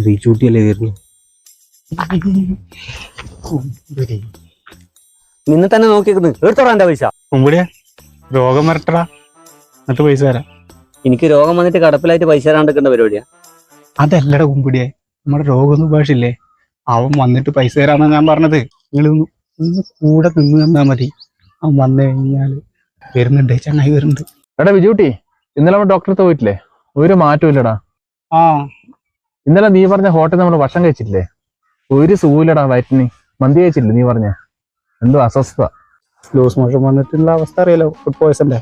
ബീച്ചൂട്ടിയല്ലേ വരുന്നു. നിന്നെ തന്നെ നോക്കിക്കുന്നു. എടുത്തോടാ എന്റെ പൈസ. മുമ്പിടിയാ രോഗം വരട്ടടാ, എന്നിട്ട് പൈസ തരാം. എനിക്ക് രോഗം വന്നിട്ട് കടപ്പിലായിട്ട് പൈസ തരാണ്ടിരിക്കേണ്ട പരിപാടിയാ. അതല്ലടാ കുമ്പിടിയെ, നമ്മുടെ രോഗം ഭാഷയില്ലേ, അവൻ വന്നിട്ട് പൈസ തരാന്നാ ഞാൻ പറഞ്ഞത്. നിങ്ങൾ ഒന്ന് കൂടെ നിന്ന് തന്നാ മതി. അവൻ വന്നു കഴിഞ്ഞാല് വരുന്നുണ്ട്, ചങ്ങായി വരുന്നുണ്ട്. എടാ ബിജൂട്ടി, ഇന്നലെ നമ്മൾ ഡോക്ടറെ പോയിട്ടില്ലേ? ഒരു മാറ്റവും ഇല്ലടാ. ആ ഇന്നലെ നീ പറഞ്ഞ ഹോട്ടലിൽ നമ്മൾ ഭക്ഷണം കഴിച്ചില്ലേ, ഒരു സുഖമില്ലടാ. വയറ്റിന് മന്തി കഴിച്ചില്ലേ നീ പറഞ്ഞ? എന്തോ അസ്വസ്ഥത. ലൂസ് മോഷൻ വന്നിട്ടുള്ള അവസ്ഥ അറിയാലോ, ഫുഡ് പോയ്സന്റെ.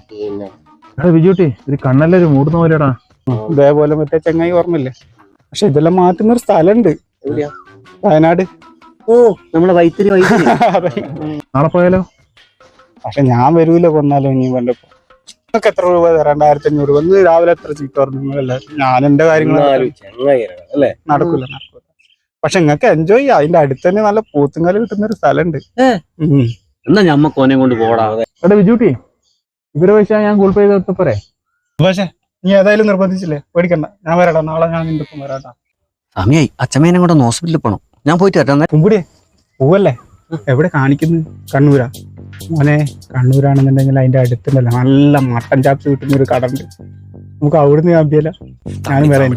എടാ ബിജൂട്ടി, ഒരു കണ്ണല്ലൊരു മൂടുന്ന പോലെടാ. ഇതേപോലെ മറ്റേ ചങ്ങായി ഓർമ്മയില്ലേ? പക്ഷെ ഇതെല്ലാം മാറ്റുന്ന ഒരു സ്ഥലമുണ്ട്. വയനാട്. ഓ, നമ്മളെ വൈത്തിരി. നാളെ പോയാലോ? പക്ഷെ ഞാൻ വരൂല, കൊന്നാലോ ഇനി വല്ലപ്പോ. നിങ്ങൾക്ക് എത്ര രൂപ തരാം? 1500. വന്ന് രാവിലെ എത്ര ചീത്ത പറഞ്ഞല്ലേ? ഞാൻ എന്റെ കാര്യങ്ങൾ നടക്കൂല. പക്ഷെ നിങ്ങൾക്ക് എൻജോയ് ചെയ്യാം. അതിന്റെ അടുത്ത് തന്നെ നല്ല പൂത്തുങ്ങാല് കിട്ടുന്ന ഒരു സ്ഥലമുണ്ട്. എന്നാ ഞമ്മ കോനെ കൊണ്ട് പോടാ. എടാ ബിജൂട്ടി, ഇവരെ പൈസ ഞാൻ ഗൂഗിൾ പേ ചെയ്ത് പോരെ? പക്ഷെ നീ ഏതായാലും നിർബന്ധിച്ചില്ലേ, പേടിക്കണ്ട. ഞാൻ വരാടാ, നാളെ ഞാൻ നിന്റെ ഒപ്പം വരാട്ടാ. സമയായി. അച്ഛമ്മേനെ കൂടെ ഹോസ്പിറ്റലിൽ പോണം. ഞാൻ പോയിട്ട് വരാം. മുമ്പിടിയേ പോവല്ലേ? എവിടെ കാണിക്കുന്നു? കണ്ണൂരാ മോനെ. കണ്ണൂരാണെന്നുണ്ടെങ്കിൽ അതിന്റെ അടുത്തുണ്ടല്ലോ നല്ല മട്ടൻ ചാപ്സ് കിട്ടുന്ന ഒരു കട ഉണ്ട്. നമുക്ക് അവിടുന്ന് കാപ്പിയല്ല. ഞാനും വരാം.